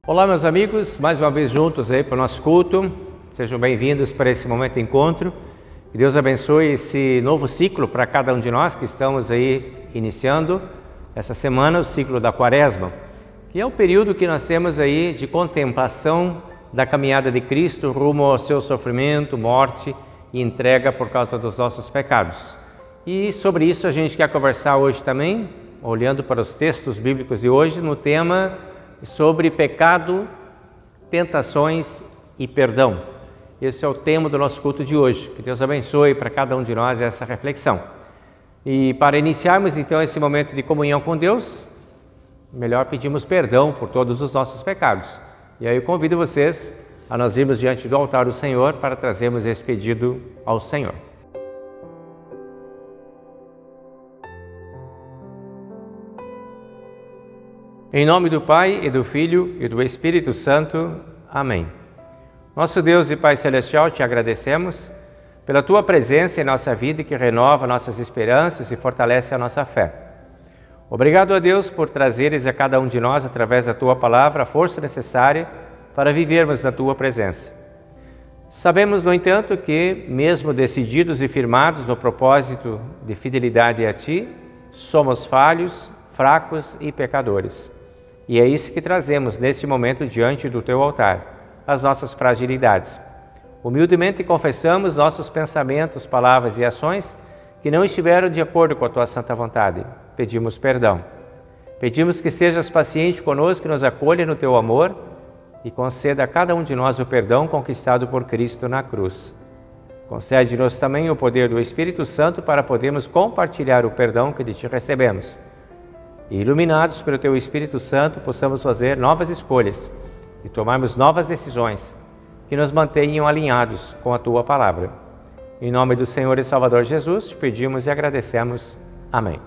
Olá, meus amigos, mais uma vez juntos aí para o nosso culto. Sejam bem-vindos para esse momento de encontro. Que Deus abençoe esse novo ciclo para cada um de nós que estamos aí iniciando essa semana, o ciclo da Quaresma, que é o período que nós temos aí de contemplação da caminhada de Cristo rumo ao seu sofrimento, morte e entrega por causa dos nossos pecados. E sobre isso a gente quer conversar hoje também, olhando para os textos bíblicos de hoje, no tema sobre pecado, tentações e perdão. Esse é o tema do nosso culto de hoje. Que Deus abençoe para cada um de nós essa reflexão. E para iniciarmos então esse momento de comunhão com Deus, melhor pedimos perdão por todos os nossos pecados. E aí eu convido vocês a nós irmos diante do altar do Senhor para trazermos esse pedido ao Senhor. Em nome do Pai, e do Filho, e do Espírito Santo. Amém. Nosso Deus e Pai Celestial, te agradecemos pela Tua presença em nossa vida que renova nossas esperanças e fortalece a nossa fé. Obrigado a Deus por trazeres a cada um de nós, através da Tua palavra, a força necessária para vivermos na Tua presença. Sabemos, no entanto, que, mesmo decididos e firmados no propósito de fidelidade a Ti, somos falhos, fracos e pecadores. E é isso que trazemos neste momento diante do Teu altar, as nossas fragilidades. Humildemente confessamos nossos pensamentos, palavras e ações que não estiveram de acordo com a Tua santa vontade. Pedimos perdão. Pedimos que sejas paciente conosco, que nos acolha no Teu amor e conceda a cada um de nós o perdão conquistado por Cristo na cruz. Concede-nos também o poder do Espírito Santo para podermos compartilhar o perdão que de Ti recebemos. E iluminados pelo Teu Espírito Santo, possamos fazer novas escolhas e tomarmos novas decisões que nos mantenham alinhados com a Tua palavra. Em nome do Senhor e Salvador Jesus, te pedimos e agradecemos. Amém.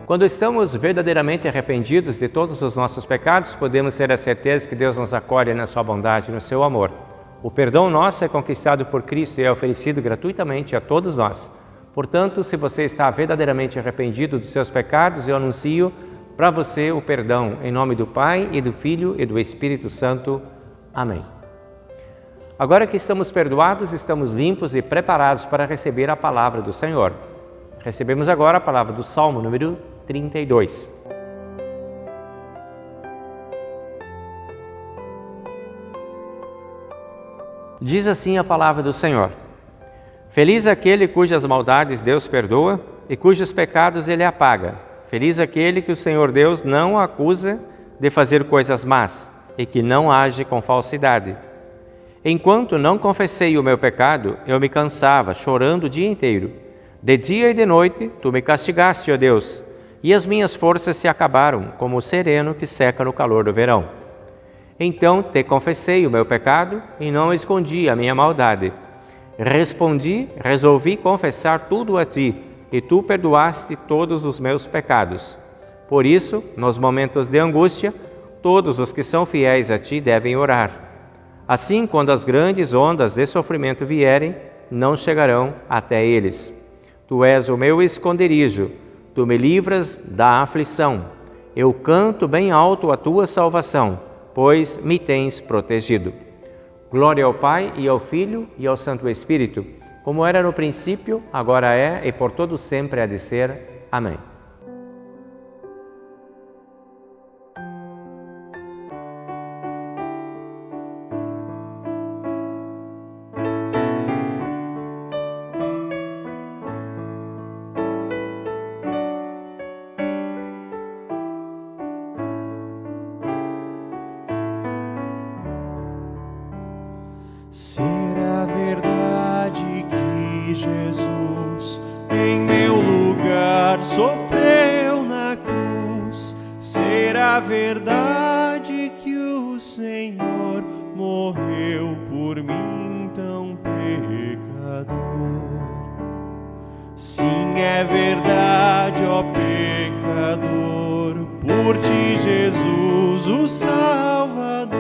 Quando estamos verdadeiramente arrependidos de todos os nossos pecados, podemos ter a certeza que Deus nos acolhe na Sua bondade e no Seu amor. O perdão nosso é conquistado por Cristo e é oferecido gratuitamente a todos nós. Portanto, se você está verdadeiramente arrependido dos seus pecados, eu anuncio para você o perdão, em nome do Pai, e do Filho, e do Espírito Santo. Amém. Agora que estamos perdoados, estamos limpos e preparados para receber a palavra do Senhor. Recebemos agora a palavra do Salmo número 32. Diz assim a palavra do Senhor: Feliz aquele cujas maldades Deus perdoa e cujos pecados Ele apaga. Feliz aquele que o Senhor Deus não acusa de fazer coisas más e que não age com falsidade. Enquanto não confessei o meu pecado, eu me cansava, chorando o dia inteiro. De dia e de noite, Tu me castigaste, ó Deus, e as minhas forças se acabaram, como o sereno que seca no calor do verão. Então te confessei o meu pecado e não escondi a minha maldade. Resolvi confessar tudo a Ti, e Tu perdoaste todos os meus pecados. Por isso, nos momentos de angústia, todos os que são fiéis a Ti devem orar. Assim, quando as grandes ondas de sofrimento vierem, não chegarão até eles. Tu és o meu esconderijo, Tu me livras da aflição. Eu canto bem alto a Tua salvação, pois me tens protegido. Glória ao Pai, e ao Filho, e ao Santo Espírito, como era no princípio, agora é, e por todo sempre há de ser. Amém. Será verdade que Jesus em meu lugar sofreu na cruz? Será verdade que o Senhor morreu por mim tão pecador? Sim, é verdade, ó pecador, por Ti Jesus o Salvador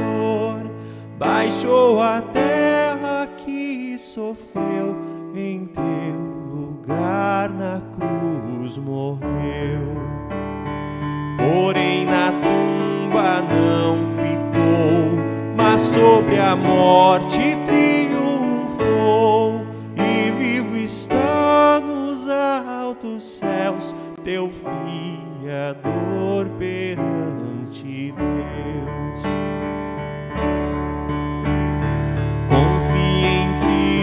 baixou a terra que sofreu, em Teu lugar na cruz morreu. Porém na tumba culpa não ficou, mas sobre a morte triunfou, e vivo está nos altos céus teu fiador perante Deus. Confie em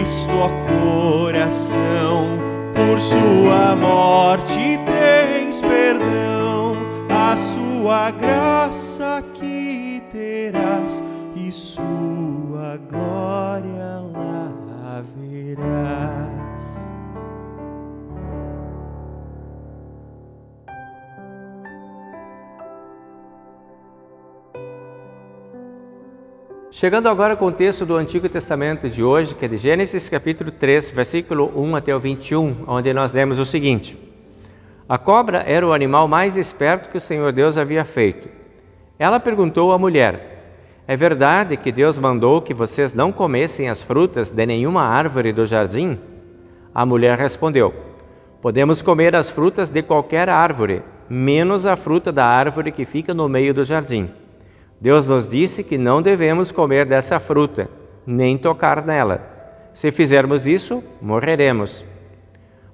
Cristo, ó coração, por sua morte tens perdão, a sua graça que terás e sua glória lá verás. Chegando agora com o texto do Antigo Testamento de hoje, que é de Gênesis capítulo 3, versículo 1 até o 21, onde nós lemos o seguinte: A cobra era o animal mais esperto que o Senhor Deus havia feito. Ela perguntou à mulher: É verdade que Deus mandou que vocês não comessem as frutas de nenhuma árvore do jardim? A mulher respondeu: Podemos comer as frutas de qualquer árvore, menos a fruta da árvore que fica no meio do jardim. Deus nos disse que não devemos comer dessa fruta, nem tocar nela. Se fizermos isso, morreremos.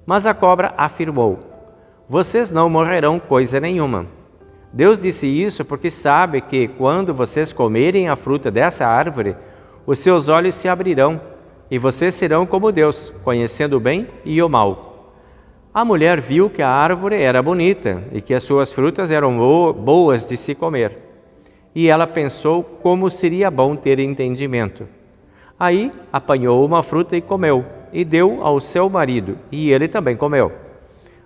Mas a cobra afirmou: Vocês não morrerão coisa nenhuma. Deus disse isso porque sabe que, quando vocês comerem a fruta dessa árvore, os seus olhos se abrirão, e vocês serão como Deus, conhecendo o bem e o mal. A mulher viu que a árvore era bonita e que as suas frutas eram boas de se comer. E ela pensou como seria bom ter entendimento. Aí apanhou uma fruta e comeu, e deu ao seu marido, e ele também comeu.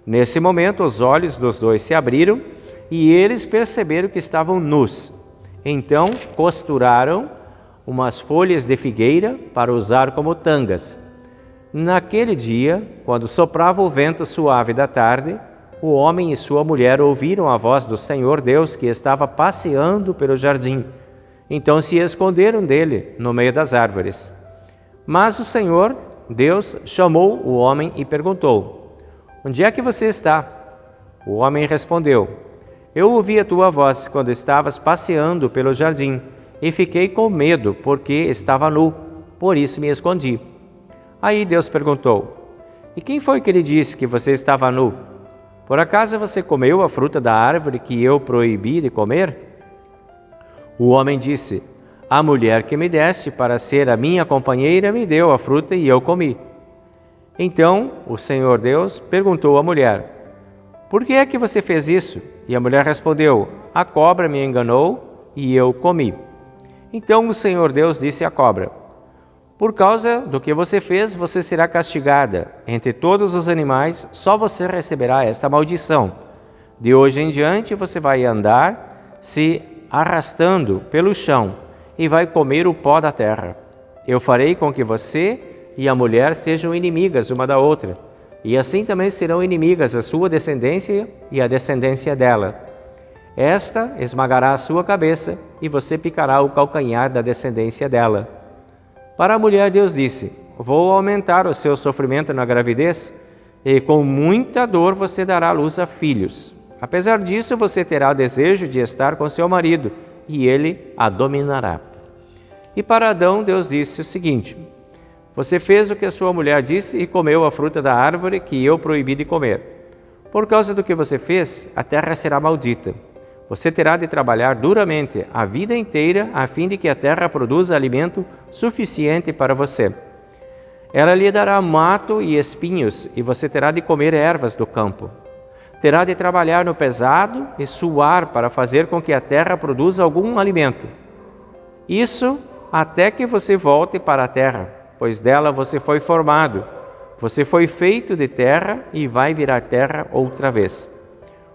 Nesse momento os olhos dos dois se abriram, e eles perceberam que estavam nus. Então costuraram umas folhas de figueira para usar como tangas. Naquele dia, quando soprava o vento suave da tarde, o homem e sua mulher ouviram a voz do Senhor Deus que estava passeando pelo jardim. Então se esconderam dele no meio das árvores. Mas o Senhor Deus chamou o homem e perguntou: Onde é que você está? O homem respondeu: Eu ouvi a tua voz quando estavas passeando pelo jardim e fiquei com medo porque estava nu, por isso me escondi. Aí Deus perguntou: E quem foi que lhe disse que você estava nu? Por acaso você comeu a fruta da árvore que eu proibi de comer? O homem disse: A mulher que me deste para ser a minha companheira me deu a fruta e eu comi. Então o Senhor Deus perguntou à mulher: Por que é que você fez isso? E a mulher respondeu: A cobra me enganou e eu comi. Então o Senhor Deus disse à cobra: Por causa do que você fez, você será castigada. Entre todos os animais, só você receberá esta maldição. De hoje em diante, você vai andar se arrastando pelo chão e vai comer o pó da terra. Eu farei com que você e a mulher sejam inimigas uma da outra, e assim também serão inimigas a sua descendência e a descendência dela. Esta esmagará a sua cabeça e você picará o calcanhar da descendência dela. Para a mulher, Deus disse: Vou aumentar o seu sofrimento na gravidez, e com muita dor você dará luz a filhos. Apesar disso, você terá desejo de estar com seu marido, e ele a dominará. E para Adão, Deus disse o seguinte: Você fez o que a sua mulher disse e comeu a fruta da árvore que eu proibi de comer. Por causa do que você fez, a terra será maldita. Você terá de trabalhar duramente a vida inteira a fim de que a terra produza alimento suficiente para você. Ela lhe dará mato e espinhos, e você terá de comer ervas do campo. Terá de trabalhar no pesado e suar para fazer com que a terra produza algum alimento. Isso até que você volte para a terra, pois dela você foi formado. Você foi feito de terra e vai virar terra outra vez.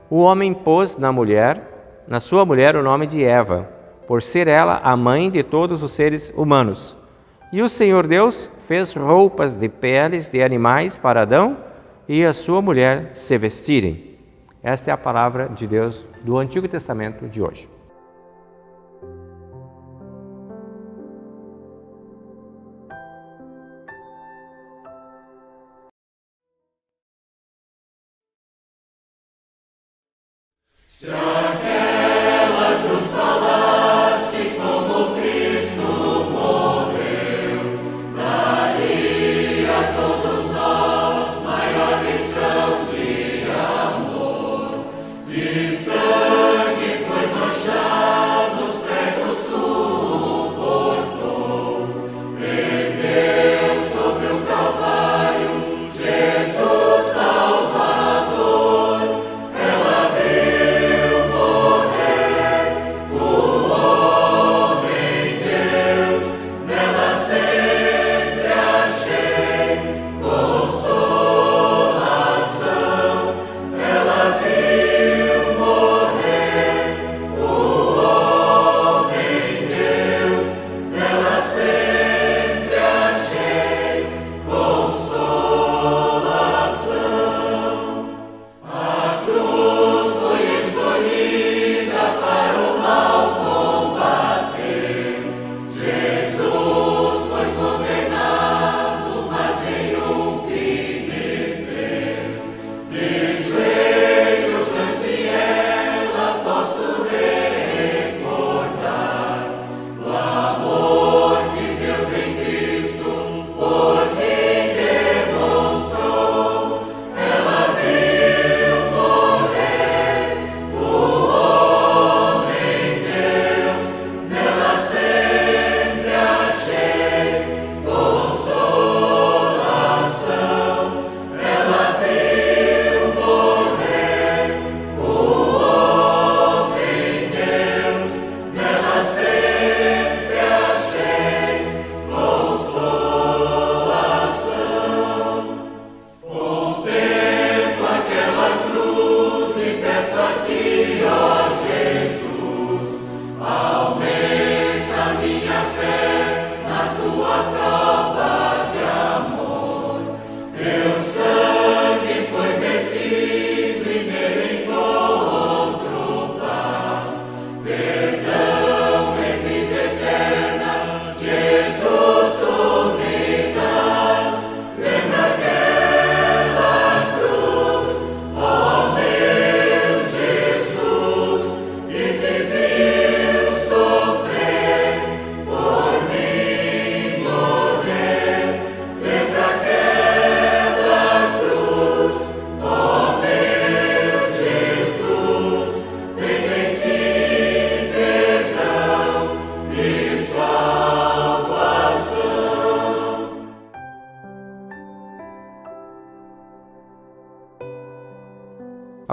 O homem pôs na sua mulher o nome de Eva, por ser ela a mãe de todos os seres humanos. E o Senhor Deus fez roupas de peles de animais para Adão e a sua mulher se vestirem. Esta é a palavra de Deus do Antigo Testamento de hoje. Se aquela cruz fala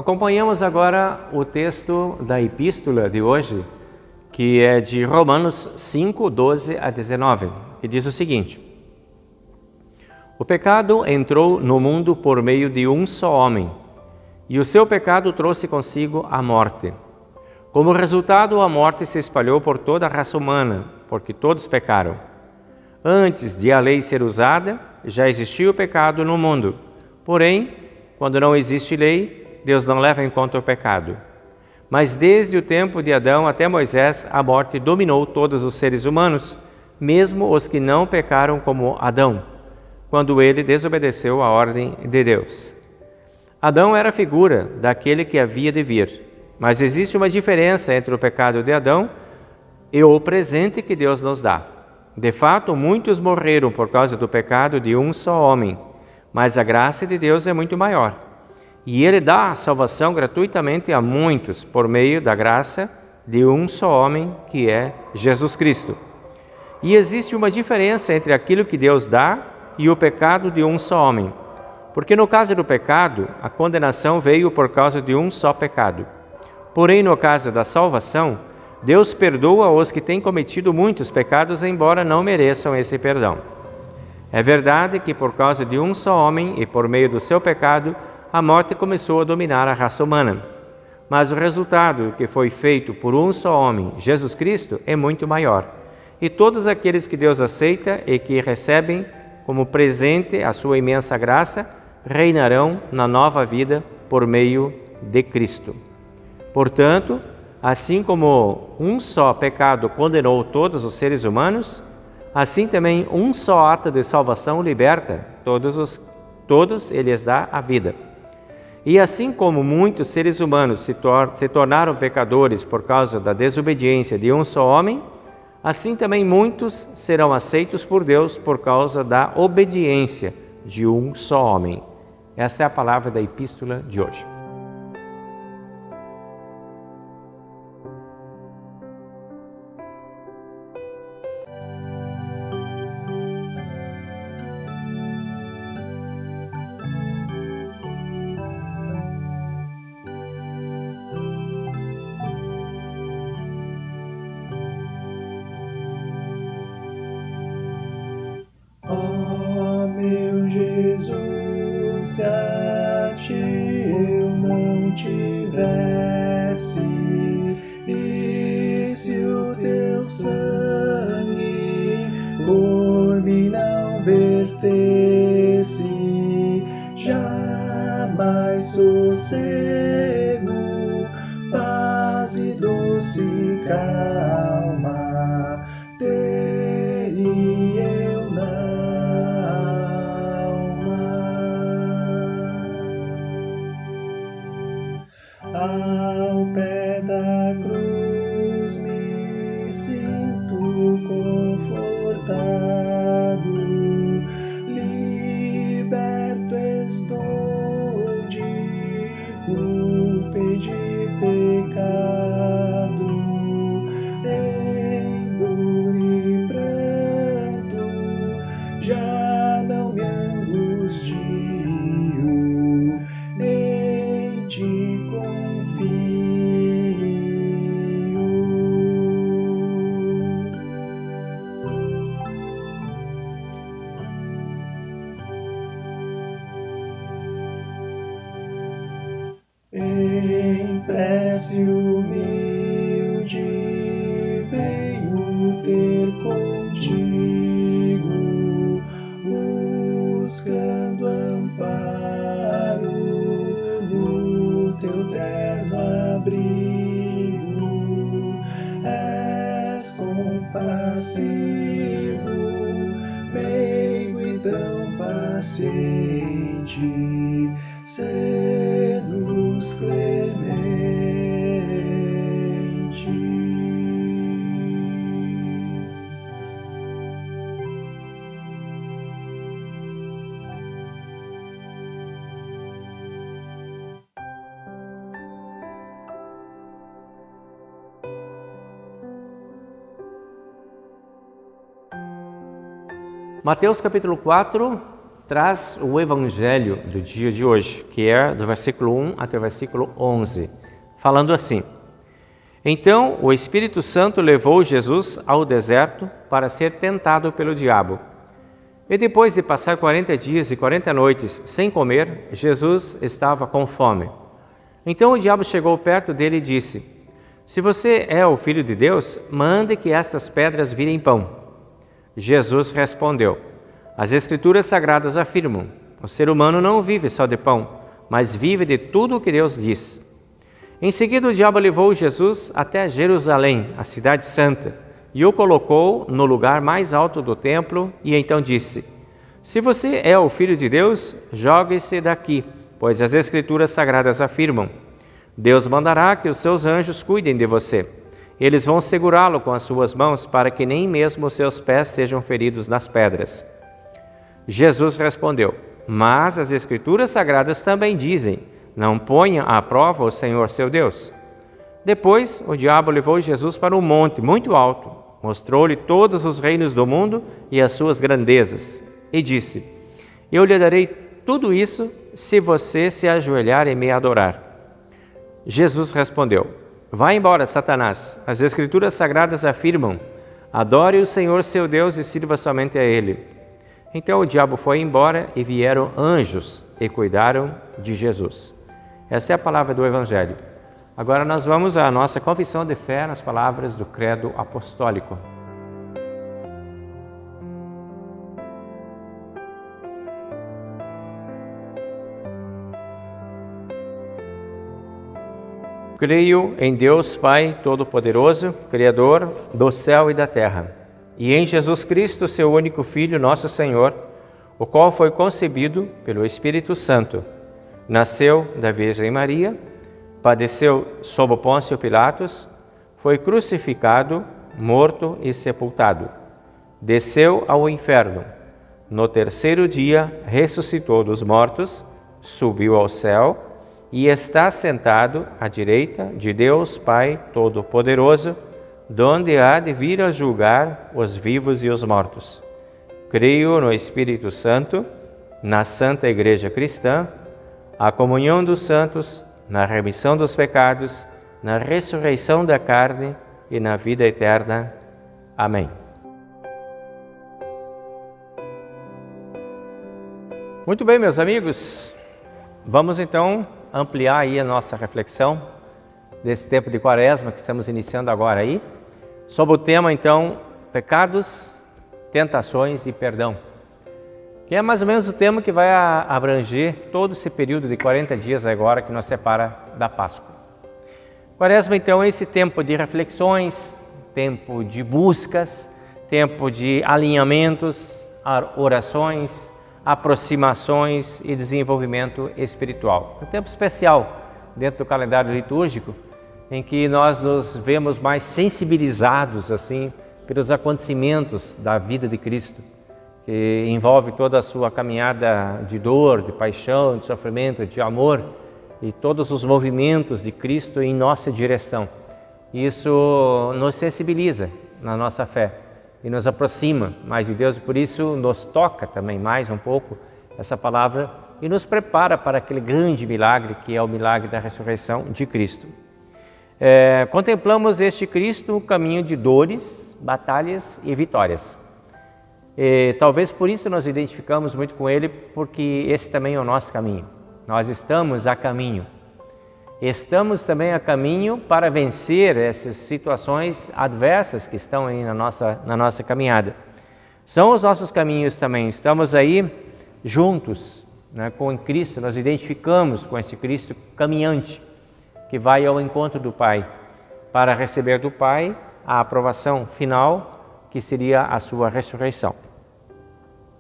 Acompanhamos agora o texto da epístola de hoje, que é de Romanos 5, 12 a 19, que diz o seguinte: O pecado entrou no mundo por meio de um só homem, e o seu pecado trouxe consigo a morte. Como resultado, a morte se espalhou por toda a raça humana, porque todos pecaram. Antes de a lei ser usada, já existia o pecado no mundo. Porém, quando não existe lei, Deus não leva em conta o pecado. Mas desde o tempo de Adão até Moisés, a morte dominou todos os seres humanos, mesmo os que não pecaram como Adão, quando ele desobedeceu a ordem de Deus. Adão era a figura daquele que havia de vir, mas existe uma diferença entre o pecado de Adão e o presente que Deus nos dá. De fato, muitos morreram por causa do pecado de um só homem, mas a graça de Deus é muito maior. E Ele dá a salvação gratuitamente a muitos por meio da graça de um só homem, que é Jesus Cristo. E existe uma diferença entre aquilo que Deus dá e o pecado de um só homem. Porque no caso do pecado, a condenação veio por causa de um só pecado. Porém, no caso da salvação, Deus perdoa os que têm cometido muitos pecados, embora não mereçam esse perdão. É verdade que por causa de um só homem e por meio do seu pecado, a morte começou a dominar a raça humana. Mas o resultado que foi feito por um só homem, Jesus Cristo, é muito maior. E todos aqueles que Deus aceita e que recebem como presente a sua imensa graça, reinarão na nova vida por meio de Cristo. Portanto, assim como um só pecado condenou todos os seres humanos, assim também um só ato de salvação liberta todos e lhes dá a vida. E assim como muitos seres humanos se tornaram pecadores por causa da desobediência de um só homem, assim também muitos serão aceitos por Deus por causa da obediência de um só homem. Essa é a palavra da epístola de hoje. Meu Jesus, se a ti eu não tivesse, e se o teu sangue por mim não vertesse, jamais sossego, paz e doce calma teria eu na Ao pé da cruz me sinto confortado, liberto estou de culpa e de pecado, em dor e pranto já não me angustio, em ti confio. Em prece humilde venho ter contigo, buscando amparo no teu terno abrigo. És compassivo, meigo e tão paciente, sê-nos clemente. Mateus capítulo 4, traz o evangelho do dia de hoje, que é do versículo 1 até o versículo 11, falando assim: Então o Espírito Santo levou Jesus ao deserto para ser tentado pelo diabo. E depois de passar 40 dias e 40 noites sem comer, Jesus estava com fome. Então o diabo chegou perto dele e disse: Se você é o Filho de Deus, mande que estas pedras virem pão. Jesus respondeu: As Escrituras Sagradas afirmam: O ser humano não vive só de pão, mas vive de tudo o que Deus diz. Em seguida o diabo levou Jesus até Jerusalém, a cidade santa, e o colocou no lugar mais alto do templo, e então disse: Se você é o Filho de Deus, jogue-se daqui, pois as Escrituras Sagradas afirmam: Deus mandará que os seus anjos cuidem de você. Eles vão segurá-lo com as suas mãos, para que nem mesmo os seus pés sejam feridos nas pedras. Jesus respondeu: Mas as Escrituras Sagradas também dizem: Não ponha à prova o Senhor seu Deus. Depois, o diabo levou Jesus para um monte muito alto, mostrou-lhe todos os reinos do mundo e as suas grandezas, e disse: Eu lhe darei tudo isso se você se ajoelhar e me adorar. Jesus respondeu: Vá embora, Satanás. As Escrituras Sagradas afirmam: Adore o Senhor seu Deus e sirva somente a Ele. Então o diabo foi embora e vieram anjos e cuidaram de Jesus. Essa é a palavra do Evangelho. Agora nós vamos à nossa confissão de fé nas palavras do Credo Apostólico. Creio em Deus Pai Todo-Poderoso, Criador do céu e da terra, e em Jesus Cristo, seu único Filho, nosso Senhor, o qual foi concebido pelo Espírito Santo, nasceu da Virgem Maria, padeceu sob Pôncio Pilatos, foi crucificado, morto e sepultado. Desceu ao inferno. No terceiro dia ressuscitou dos mortos, subiu ao céu e está sentado à direita de Deus Pai Todo-Poderoso, donde há de vir a julgar os vivos e os mortos. Creio no Espírito Santo, na Santa Igreja Cristã, a comunhão dos santos, na remissão dos pecados, na ressurreição da carne e na vida eterna. Amém. Muito bem, meus amigos, vamos então ampliar aí a nossa reflexão desse tempo de Quaresma que estamos iniciando agora aí, sobre o tema então, pecados, tentações e perdão, que é mais ou menos o tema que vai abranger todo esse período de 40 dias agora que nos separa da Páscoa. Quaresma, então, é esse tempo de reflexões, tempo de buscas, tempo de alinhamentos, orações, aproximações e desenvolvimento espiritual. Um tempo especial dentro do calendário litúrgico, em que nós nos vemos mais sensibilizados assim pelos acontecimentos da vida de Cristo, que envolve toda a sua caminhada de dor, de paixão, de sofrimento, de amor e todos os movimentos de Cristo em nossa direção. Isso nos sensibiliza na nossa fé e nos aproxima mais de Deus, e por isso nos toca também mais um pouco essa palavra e nos prepara para aquele grande milagre que é o milagre da ressurreição de Cristo. Contemplamos este Cristo o caminho de dores, batalhas e vitórias. Talvez por isso nos identificamos muito com Ele, porque esse também é o nosso caminho. Nós estamos a caminho. Estamos também a caminho para vencer essas situações adversas que estão aí na nossa caminhada. São os nossos caminhos também. Estamos aí juntos, né, com Cristo. Nós identificamos com esse Cristo caminhante que vai ao encontro do Pai para receber do Pai a aprovação final, que seria a sua ressurreição.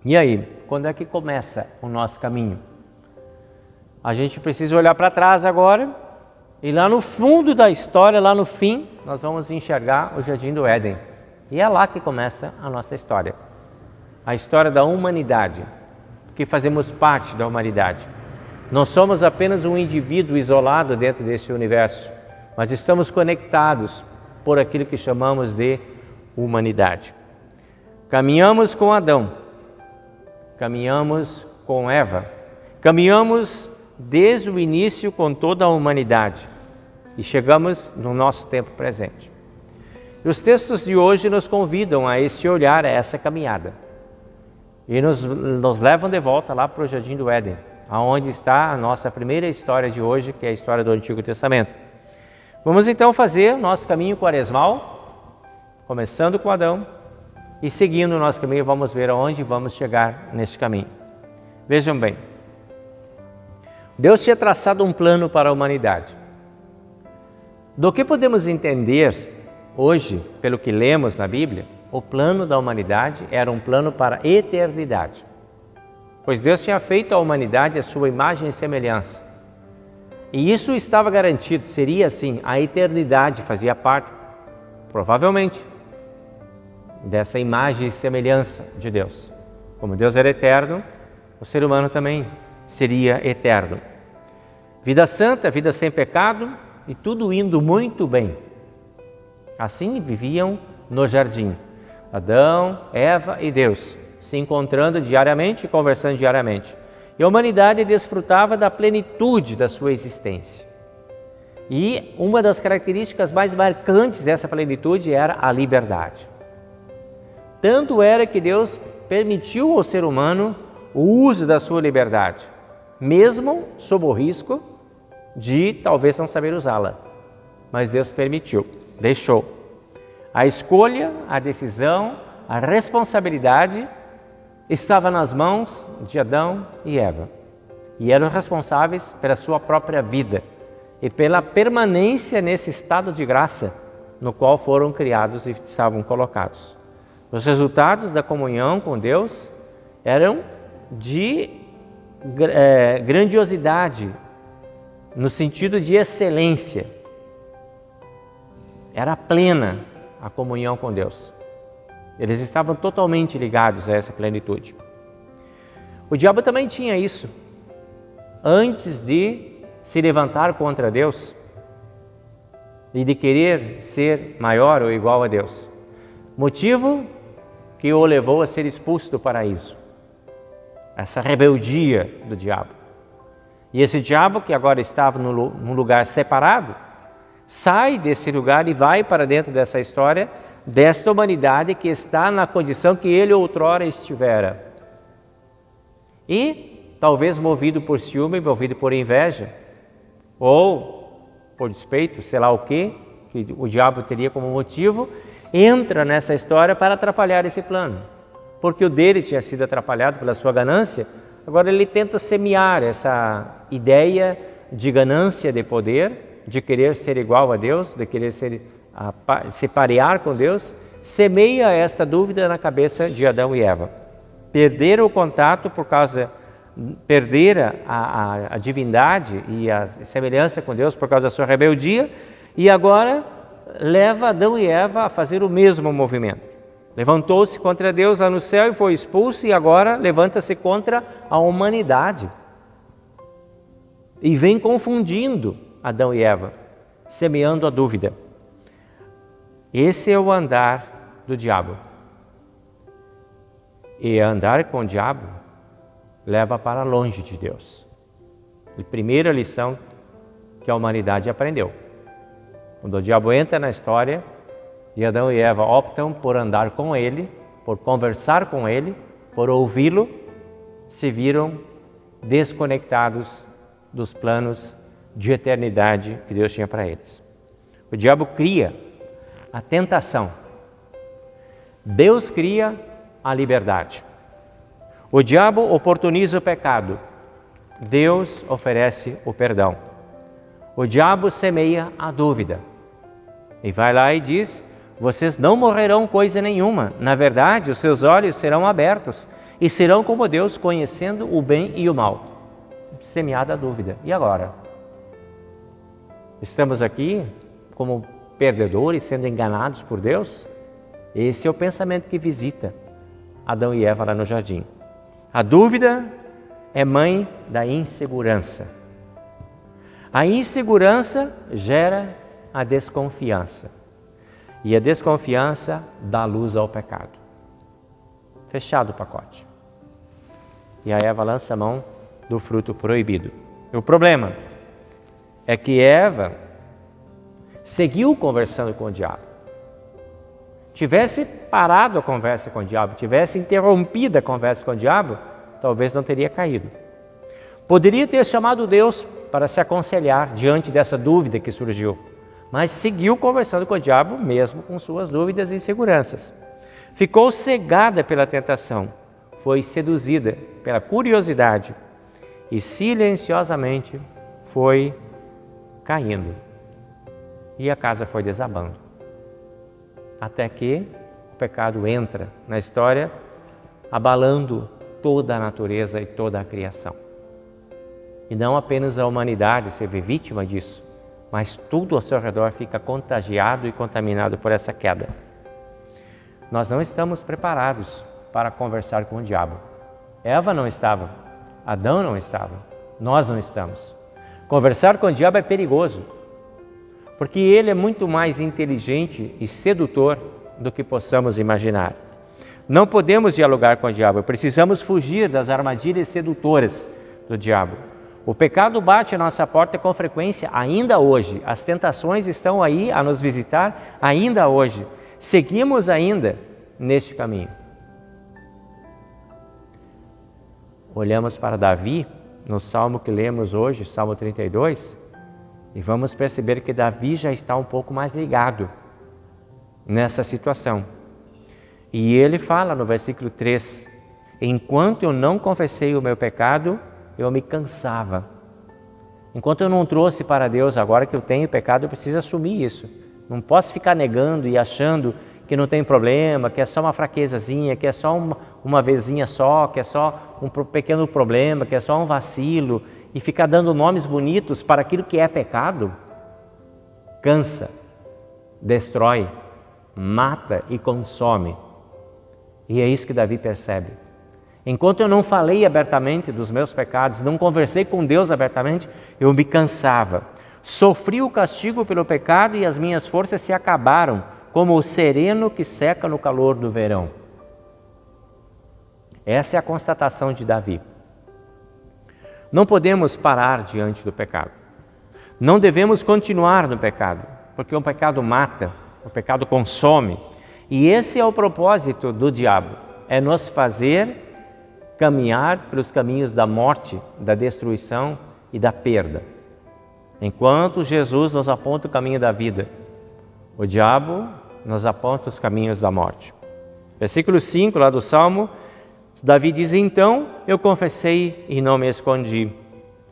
E aí, quando é que começa o nosso caminho? A gente precisa olhar para trás agora e lá no fundo da história, lá no fim, nós vamos enxergar o Jardim do Éden. E é lá que começa a nossa história. A história da humanidade, que fazemos parte da humanidade. Não somos apenas um indivíduo isolado dentro desse universo, mas estamos conectados por aquilo que chamamos de humanidade. Caminhamos com Adão, caminhamos com Eva, caminhamos desde o início com toda a humanidade e chegamos no nosso tempo presente. E os textos de hoje nos convidam a esse olhar, a essa caminhada. E nos levam de volta lá para o Jardim do Éden, aonde está a nossa primeira história de hoje, que é a história do Antigo Testamento. Vamos então fazer o nosso caminho quaresmal, começando com Adão, e seguindo o nosso caminho, vamos ver aonde vamos chegar nesse caminho. Vejam bem, Deus tinha traçado um plano para a humanidade. Do que podemos entender hoje, pelo que lemos na Bíblia, o plano da humanidade era um plano para a eternidade. Pois Deus tinha feito a humanidade a sua imagem e semelhança. E isso estava garantido, seria assim, a eternidade fazia parte, provavelmente, dessa imagem e semelhança de Deus. Como Deus era eterno, o ser humano também seria eterno. Vida santa, vida sem pecado e tudo indo muito bem. Assim viviam no jardim, Adão, Eva e Deus, se encontrando diariamente e conversando diariamente. E a humanidade desfrutava da plenitude da sua existência. E uma das características mais marcantes dessa plenitude era a liberdade. Tanto era que Deus permitiu ao ser humano o uso da sua liberdade, mesmo sob o risco de talvez não saber usá-la. Mas Deus permitiu, deixou. A escolha, a decisão, a responsabilidade estava nas mãos de Adão e Eva. E eram responsáveis pela sua própria vida e pela permanência nesse estado de graça no qual foram criados e estavam colocados. Os resultados da comunhão com Deus eram de grandiosidade, no sentido de excelência. Era plena a comunhão com Deus. Eles estavam totalmente ligados a essa plenitude. O diabo também tinha isso. Antes de se levantar contra Deus e de querer ser maior ou igual a Deus. Motivo que o levou a ser expulso do paraíso. Essa rebeldia do diabo. E esse diabo, que agora estava num lugar separado, sai desse lugar e vai para dentro dessa história, desta humanidade que está na condição que ele outrora estivera. E, talvez movido por ciúme, movido por inveja, ou por despeito, sei lá o que o diabo teria como motivo, entra nessa história para atrapalhar esse plano. Porque o dele tinha sido atrapalhado pela sua ganância, agora ele tenta semear essa ideia de ganância de poder, de querer ser igual a Deus, de querer se parear com Deus, semeia esta dúvida na cabeça de Adão e Eva. Perderam o contato perderam a divindade e a semelhança com Deus por causa da sua rebeldia, e agora leva Adão e Eva a fazer o mesmo movimento. Levantou-se contra Deus lá no céu e foi expulso, e agora levanta-se contra a humanidade. E vem confundindo Adão e Eva, semeando a dúvida. Esse é o andar do diabo. E andar com o diabo leva para longe de Deus. A primeira lição que a humanidade aprendeu. Quando o diabo entra na história e Adão e Eva optam por andar com ele, por conversar com ele, por ouvi-lo, se viram desconectados dos planos de eternidade que Deus tinha para eles. O diabo cria a tentação. Deus cria a liberdade. O diabo oportuniza o pecado. Deus oferece o perdão. O diabo semeia a dúvida. E vai lá e diz: vocês não morrerão coisa nenhuma. Na verdade, os seus olhos serão abertos e serão como Deus, conhecendo o bem e o mal. Semeada a dúvida. E agora? Estamos aqui como perdedores, sendo enganados por Deus? Esse é o pensamento que visita Adão e Eva lá no jardim. A dúvida é mãe da insegurança. A insegurança gera a desconfiança. E a desconfiança dá luz ao pecado. Fechado o pacote. e a Eva lança a mão do fruto proibido. O problema é que Eva seguiu conversando com o diabo. Tivesse parado a conversa com o diabo, tivesse interrompido a conversa com o diabo, talvez não teria caído. Poderia ter chamado Deus para se aconselhar diante dessa dúvida que surgiu, mas seguiu conversando com o diabo mesmo com suas dúvidas e inseguranças. Ficou cegada pela tentação, foi seduzida pela curiosidade e silenciosamente foi caindo. E a casa foi desabando. Até que o pecado entra na história, abalando toda a natureza e toda a criação. E não apenas a humanidade se vê vítima disso, mas tudo ao seu redor fica contagiado e contaminado por essa queda. Nós não estamos preparados para conversar com o diabo. Eva não estava, Adão não estava, nós não estamos. Conversar com o diabo é perigoso, porque ele é muito mais inteligente e sedutor do que possamos imaginar. Não podemos dialogar com o diabo, precisamos fugir das armadilhas sedutoras do diabo. O pecado bate à nossa porta com frequência ainda hoje. As tentações estão aí a nos visitar ainda hoje. Seguimos ainda neste caminho. Olhamos para Davi, no salmo que lemos hoje, Salmo 32, e vamos perceber que Davi já está um pouco mais ligado nessa situação. E ele fala no versículo 3, enquanto eu não confessei o meu pecado, eu me cansava. Enquanto eu não trouxe para Deus, agora que eu tenho pecado, eu preciso assumir isso. Não posso ficar negando e achando que não tem problema, que é só uma fraquezazinha, que é só uma vezinha só, que é só um pequeno problema, que é só um vacilo, e ficar dando nomes bonitos para aquilo que é pecado. Cansa, destrói, mata e consome. E é isso que Davi percebe. Enquanto eu não falei abertamente dos meus pecados, não conversei com Deus abertamente, eu me cansava. Sofri o castigo pelo pecado e as minhas forças se acabaram, como o sereno que seca no calor do verão. Essa é a constatação de Davi. Não podemos parar diante do pecado. Não devemos continuar no pecado, porque o pecado mata, o pecado consome. E esse é o propósito do diabo, é nos fazer caminhar pelos caminhos da morte, da destruição e da perda. Enquanto Jesus nos aponta o caminho da vida, o diabo nos aponta os caminhos da morte. Versículo 5 lá do Salmo, Davi diz, então eu confessei e não me escondi,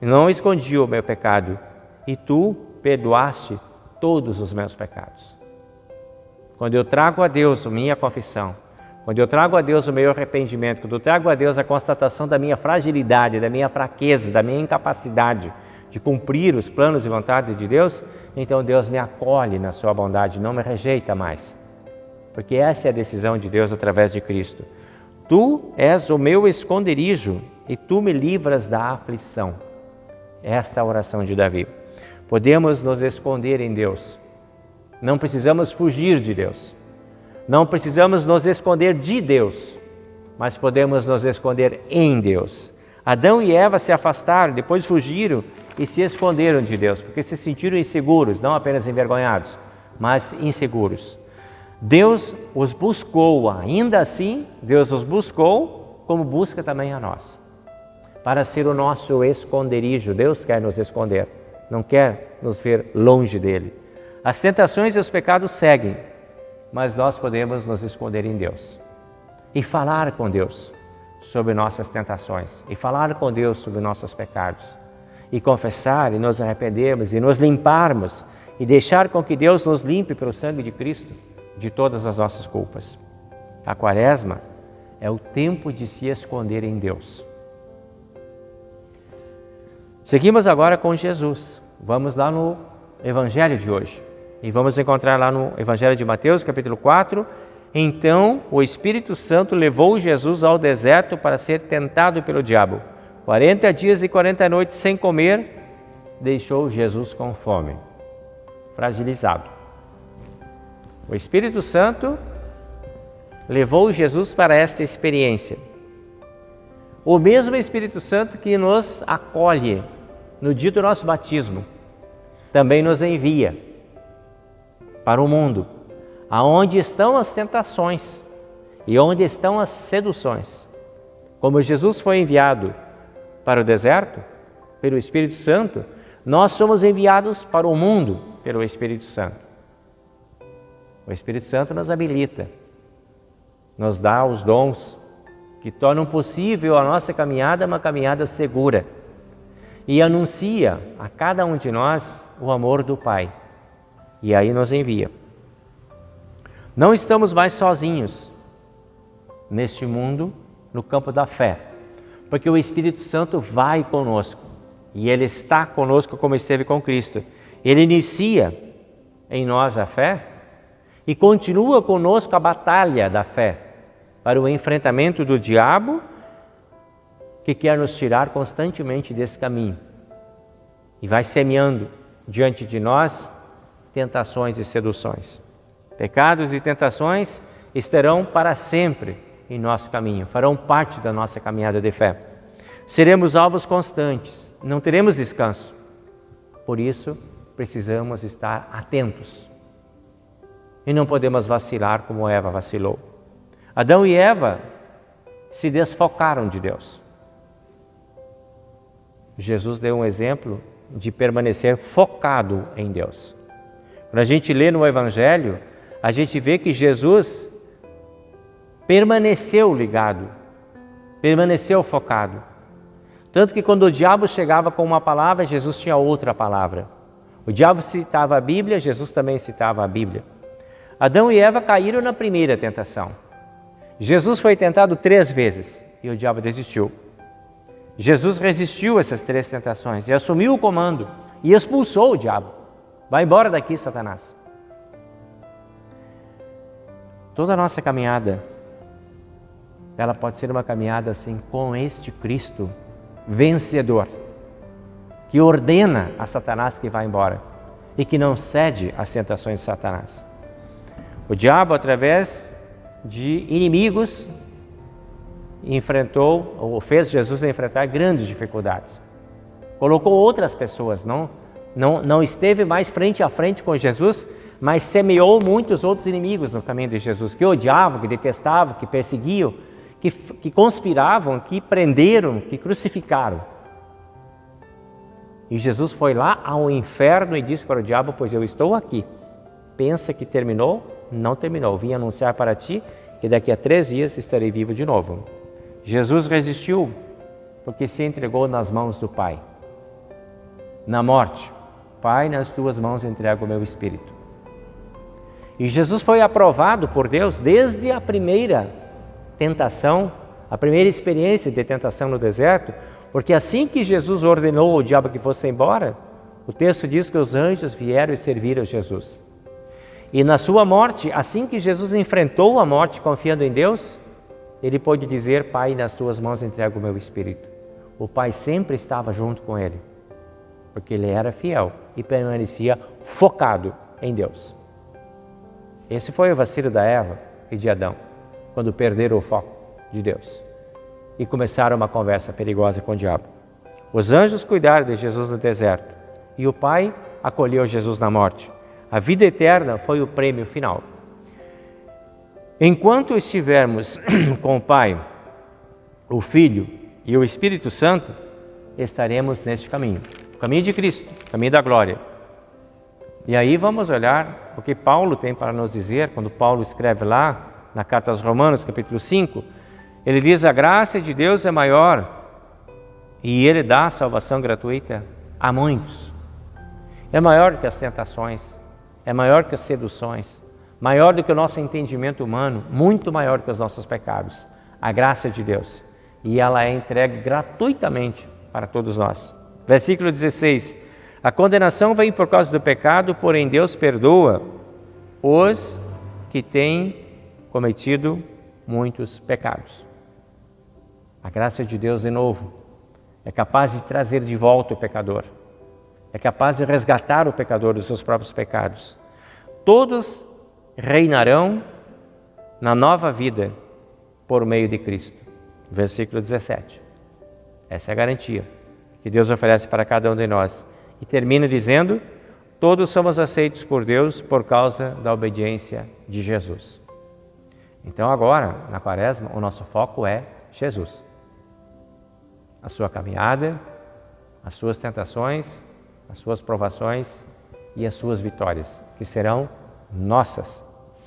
não escondi o meu pecado, e tu perdoaste todos os meus pecados. Quando eu trago a Deus a minha confissão, quando eu trago a Deus o meu arrependimento, quando eu trago a Deus a constatação da minha fragilidade, da minha fraqueza, da minha incapacidade de cumprir os planos e vontade de Deus, então Deus me acolhe na sua bondade, não me rejeita mais. Porque essa é a decisão de Deus através de Cristo. Tu és o meu esconderijo e tu me livras da aflição. Esta é a oração de Davi. Podemos nos esconder em Deus. Não precisamos fugir de Deus. Não precisamos nos esconder de Deus, mas podemos nos esconder em Deus. Adão e Eva se afastaram, depois fugiram e se esconderam de Deus, porque se sentiram inseguros, não apenas envergonhados, mas inseguros. Deus os buscou, ainda assim, Deus os buscou, como busca também a nós, para ser o nosso esconderijo. Deus quer nos esconder, não quer nos ver longe dele. As tentações e os pecados seguem, mas nós podemos nos esconder em Deus e falar com Deus sobre nossas tentações, e falar com Deus sobre nossos pecados, e confessar e nos arrependermos e nos limparmos e deixar com que Deus nos limpe pelo sangue de Cristo de todas as nossas culpas. A Quaresma é o tempo de se esconder em Deus. Seguimos agora com Jesus. Vamos lá no Evangelho de hoje. E vamos encontrar lá no Evangelho de Mateus, capítulo 4. Então o Espírito Santo levou Jesus ao deserto para ser tentado pelo diabo. 40 dias e 40 noites sem comer, deixou Jesus com fome, fragilizado. O Espírito Santo levou Jesus para esta experiência. O mesmo Espírito Santo que nos acolhe no dia do nosso batismo, também nos envia para o mundo, aonde estão as tentações e onde estão as seduções. Como Jesus foi enviado para o deserto pelo Espírito Santo, nós somos enviados para o mundo pelo Espírito Santo. O Espírito Santo nos habilita, nos dá os dons que tornam possível a nossa caminhada uma caminhada segura e anuncia a cada um de nós o amor do Pai. E aí nos envia. Não estamos mais sozinhos neste mundo, no campo da fé, porque o Espírito Santo vai conosco e Ele está conosco como esteve com Cristo. Ele inicia em nós a fé e continua conosco a batalha da fé para o enfrentamento do diabo que quer nos tirar constantemente desse caminho e vai semeando diante de nós tentações e seduções. Pecados e tentações estarão para sempre em nosso caminho, farão parte da nossa caminhada de fé. Seremos alvos constantes, não teremos descanso. Por isso, precisamos estar atentos. E não podemos vacilar como Eva vacilou. Adão e Eva se desfocaram de Deus. Jesus deu um exemplo de permanecer focado em Deus. Quando a gente lê no Evangelho, a gente vê que Jesus permaneceu ligado, permaneceu focado. Tanto que quando o diabo chegava com uma palavra, Jesus tinha outra palavra. O diabo citava a Bíblia, Jesus também citava a Bíblia. Adão e Eva caíram na primeira tentação. Jesus foi tentado 3 vezes e o diabo desistiu. Jesus resistiu a essas 3 tentações e assumiu o comando e expulsou o diabo. Vai embora daqui, Satanás. Toda a nossa caminhada, ela pode ser uma caminhada assim com este Cristo vencedor, que ordena a Satanás que vá embora e que não cede às tentações de Satanás. O diabo, através de inimigos, enfrentou ou fez Jesus enfrentar grandes dificuldades. Colocou outras pessoas, não esteve mais frente a frente com Jesus, mas semeou muitos outros inimigos no caminho de Jesus, que odiavam, que detestavam, que perseguiam, que conspiravam, que prenderam, que crucificaram. E Jesus foi lá ao inferno e disse para o diabo: pois eu estou aqui. Pensa que terminou? Não terminou. Vim anunciar para ti que daqui a 3 dias estarei vivo de novo. Jesus resistiu porque se entregou nas mãos do Pai. Na morte, Pai, nas tuas mãos entrego o meu espírito. E Jesus foi aprovado por Deus desde a primeira tentação, a primeira experiência de tentação no deserto, porque assim que Jesus ordenou ao diabo que fosse embora, o texto diz que os anjos vieram e serviram Jesus. E na sua morte, assim que Jesus enfrentou a morte confiando em Deus, ele pôde dizer: Pai, nas tuas mãos entrego o meu espírito. O Pai sempre estava junto com ele, porque ele era fiel e permanecia focado em Deus. Esse foi o vacilo da Eva e de Adão, quando perderam o foco de Deus e começaram uma conversa perigosa com o diabo. Os anjos cuidaram de Jesus no deserto e o Pai acolheu Jesus na morte. A vida eterna foi o prêmio final. Enquanto estivermos com o Pai, o Filho e o Espírito Santo, estaremos neste caminho, o caminho de Cristo, o caminho da glória. E aí vamos olhar o que Paulo tem para nos dizer, quando Paulo escreve lá na carta aos Romanos, capítulo 5, ele diz: a graça de Deus é maior e Ele dá salvação gratuita a muitos. É maior que as tentações, é maior que as seduções, maior do que o nosso entendimento humano, muito maior que os nossos pecados. A graça de Deus. E ela é entregue gratuitamente para todos nós. Versículo 16. A condenação vem por causa do pecado, porém Deus perdoa os que têm cometido muitos pecados. A graça de Deus, de novo, é capaz de trazer de volta o pecador. É capaz de resgatar o pecador dos seus próprios pecados. Todos reinarão na nova vida por meio de Cristo. Versículo 17. Essa é a garantia que Deus oferece para cada um de nós. E termino dizendo: todos somos aceitos por Deus por causa da obediência de Jesus. Então agora, na Quaresma, o nosso foco é Jesus. A sua caminhada, as suas tentações, as suas provações e as suas vitórias, que serão nossas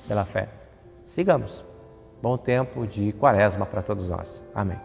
pela fé. Sigamos. Bom tempo de Quaresma para todos nós. Amém.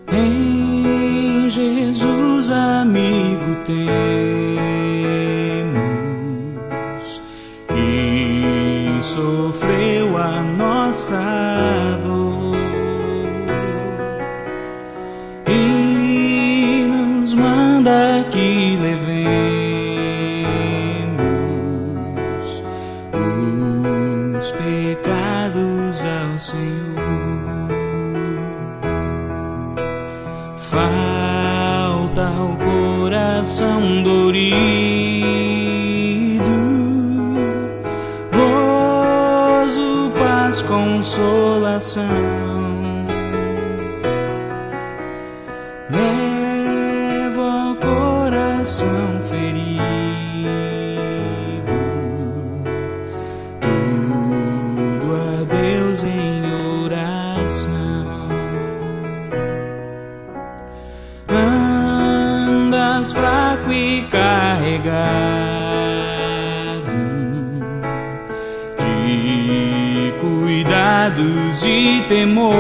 Em Jesus, amigo, temos que sofreu a nossa dor e nos manda que levemos os pecados ao Senhor. Falta o coração dorido, gozo, paz, consolação. Leva o coração ferido, tudo a Deus em oração. Andas fraco e carregado de cuidados e temor,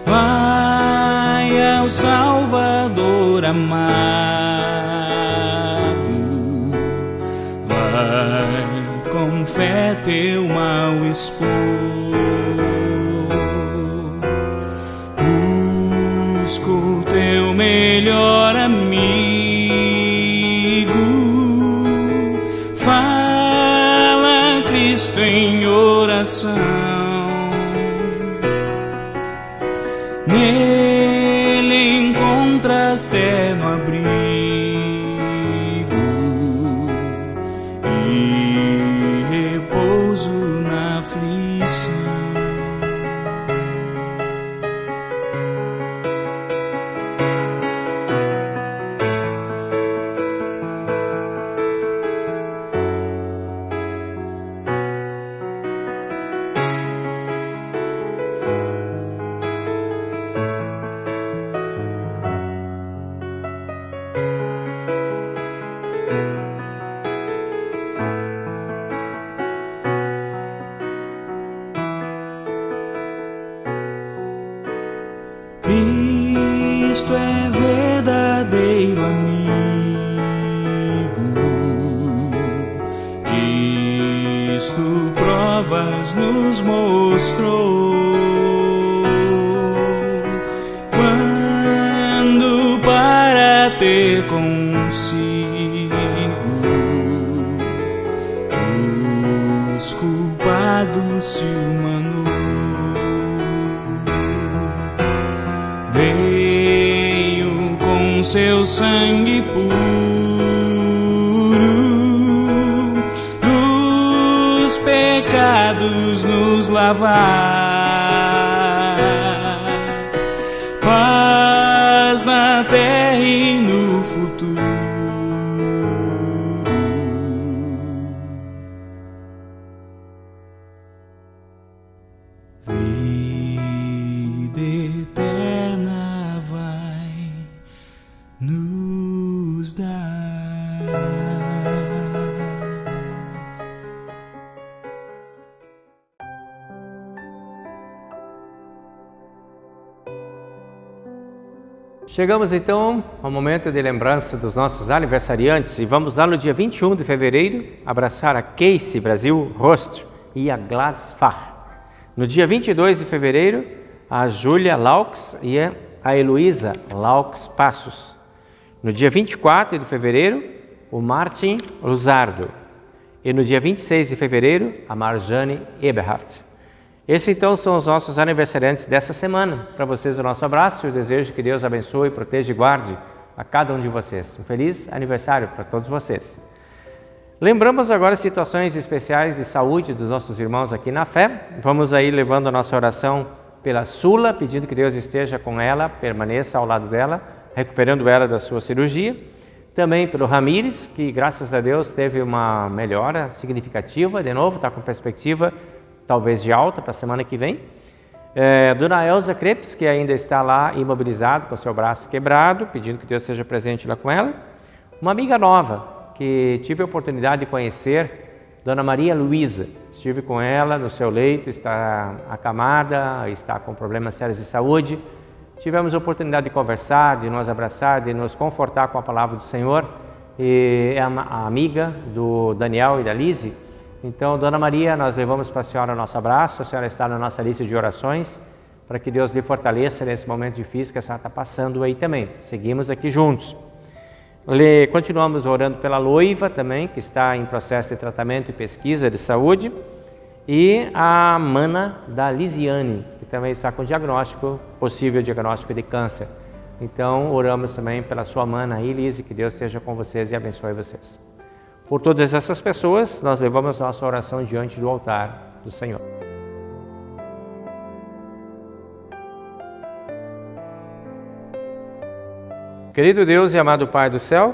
vai ao Salvador amado, vai com fé teu mal expor. Busca o teu melhor amigo, fala a Cristo em oração. Nele encontras terno abrigo e repouso na aflição. Cristo é verdadeiro amigo, disto provas nos mostrou, quando para ter consigo os culpados se humanou. Veio com seu sangue puro dos pecados nos lavar, paz na terra e no futuro. Vida eterna vai nos dar. Chegamos então ao momento de lembrança dos nossos aniversariantes e vamos lá no dia 21 de fevereiro abraçar a Casey Brasil Rost e a Gladys Farr. No dia 22 de fevereiro, a Júlia Laux e a Heloísa Laux Passos. No dia 24 de fevereiro, o Martin Luzardo. E no dia 26 de fevereiro, a Marjane Eberhardt. Esses então são os nossos aniversariantes dessa semana. Para vocês o nosso abraço e eu desejo que Deus abençoe, proteja e guarde a cada um de vocês. Um feliz aniversário para todos vocês. Lembramos agora situações especiais de saúde dos nossos irmãos aqui na fé. Vamos aí levando a nossa oração pela Sula, pedindo que Deus esteja com ela, permaneça ao lado dela, recuperando ela da sua cirurgia. Também pelo Ramires, que graças a Deus teve uma melhora significativa, de novo, está com perspectiva talvez de alta para a semana que vem. Dona Elza Krebs, que ainda está lá imobilizado com seu braço quebrado, pedindo que Deus seja presente lá com ela. Uma amiga nova, que tive a oportunidade de conhecer, Dona Maria Luísa. Estive com ela no seu leito, está acamada, está com problemas sérios de saúde. Tivemos a oportunidade de conversar, de nos abraçar, de nos confortar com a palavra do Senhor. E é a amiga do Daniel e da Lise. Então, Dona Maria, nós levamos para a senhora o nosso abraço, a senhora está na nossa lista de orações, para que Deus lhe fortaleça nesse momento difícil que a senhora está passando aí também. Seguimos aqui juntos. Continuamos orando pela Loiva também, que está em processo de tratamento e pesquisa de saúde, e a mana da Lisiane, que também está com possível diagnóstico de câncer. Então, oramos também pela sua mana aí, Lise, que Deus esteja com vocês e abençoe vocês. Por todas essas pessoas, nós levamos nossa oração diante do altar do Senhor. Querido Deus e amado Pai do céu,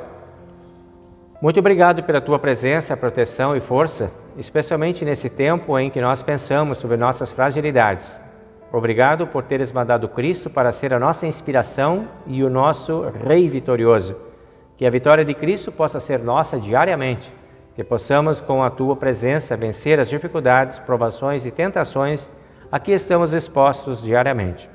muito obrigado pela Tua presença, proteção e força, especialmente nesse tempo em que nós pensamos sobre nossas fragilidades. Obrigado por teres mandado Cristo para ser a nossa inspiração e o nosso Rei vitorioso. Que a vitória de Cristo possa ser nossa diariamente, que possamos com a Tua presença vencer as dificuldades, provações e tentações a que estamos expostos diariamente.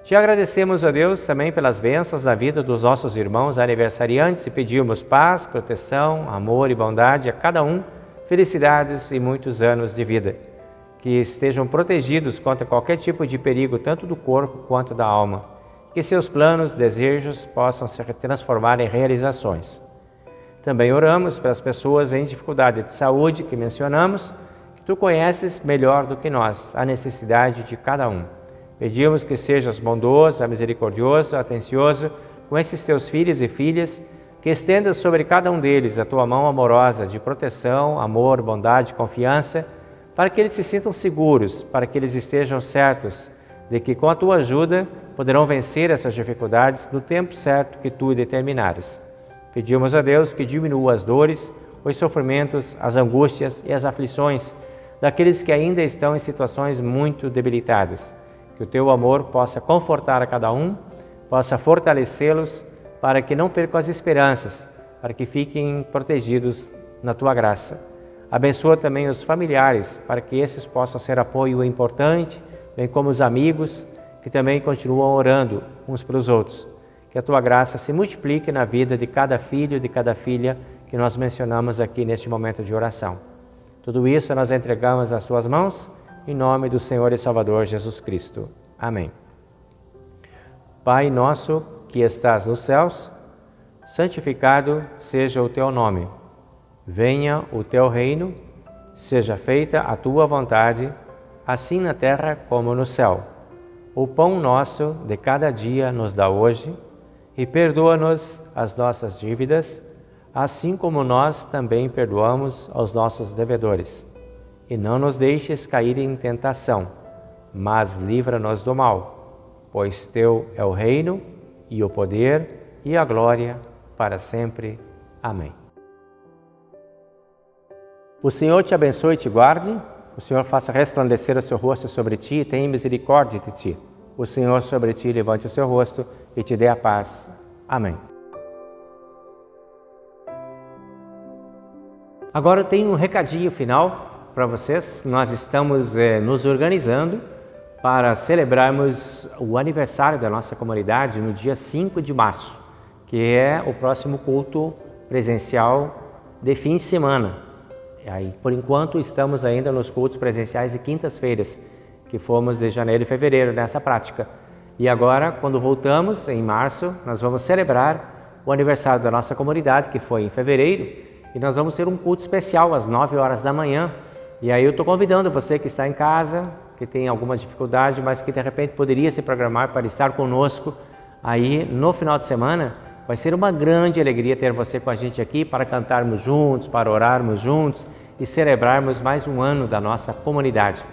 Te agradecemos, ó Deus, também pelas bênçãos na vida dos nossos irmãos aniversariantes e pedimos paz, proteção, amor e bondade a cada um, felicidades e muitos anos de vida. Que estejam protegidos contra qualquer tipo de perigo, tanto do corpo quanto da alma. Que seus planos, desejos possam se transformar em realizações. Também oramos pelas pessoas em dificuldade de saúde que mencionamos, que Tu conheces melhor do que nós a necessidade de cada um. Pedimos que sejas bondoso, misericordioso, atencioso com esses Teus filhos e filhas, que estendas sobre cada um deles a Tua mão amorosa de proteção, amor, bondade, confiança, para que eles se sintam seguros, para que eles estejam certos de que com a Tua ajuda poderão vencer essas dificuldades no tempo certo que Tu determinares. Pedimos a Deus que diminua as dores, os sofrimentos, as angústias e as aflições daqueles que ainda estão em situações muito debilitadas. Que o Teu amor possa confortar a cada um, possa fortalecê-los para que não percam as esperanças, para que fiquem protegidos na Tua graça. Abençoa também os familiares, para que esses possam ser apoio importante, bem como os amigos, que também continuam orando uns pelos outros. Que a Tua graça se multiplique na vida de cada filho e de cada filha que nós mencionamos aqui neste momento de oração. Tudo isso nós entregamos nas Tuas mãos, em nome do Senhor e Salvador Jesus Cristo. Amém. Pai nosso que estás nos céus, santificado seja o Teu nome. Venha o Teu reino, seja feita a Tua vontade, assim na terra como no céu. O pão nosso de cada dia nos dá hoje, e perdoa-nos as nossas dívidas, assim como nós também perdoamos aos nossos devedores. E não nos deixes cair em tentação, mas livra-nos do mal, pois Teu é o reino, e o poder, e a glória, para sempre. Amém. O Senhor te abençoe e te guarde. O Senhor faça resplandecer o seu rosto sobre ti e tenha misericórdia de ti. O Senhor sobre ti levante o seu rosto e te dê a paz. Amém. Agora eu tenho um recadinho final para vocês. Nós estamos nos organizando para celebrarmos o aniversário da nossa comunidade no dia 5 de março, que é o próximo culto presencial de fim de semana. E aí, por enquanto, estamos ainda nos cultos presenciais de quintas-feiras, que fomos de janeiro e fevereiro nessa prática. E agora, quando voltamos, em março, nós vamos celebrar o aniversário da nossa comunidade, que foi em fevereiro, e nós vamos ter um culto especial às 9 horas da manhã. E aí eu estou convidando você que está em casa, que tem alguma dificuldade, mas que de repente poderia se programar para estar conosco aí no final de semana. Vai ser uma grande alegria ter você com a gente aqui para cantarmos juntos, para orarmos juntos e celebrarmos mais um ano da nossa comunidade.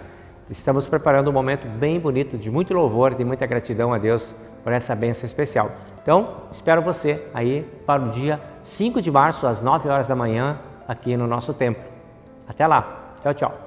Estamos preparando um momento bem bonito, de muito louvor, de muita gratidão a Deus por essa bênção especial. Então, espero você aí para o dia 5 de março, às 9 horas da manhã, aqui no nosso templo. Até lá. Tchau, tchau.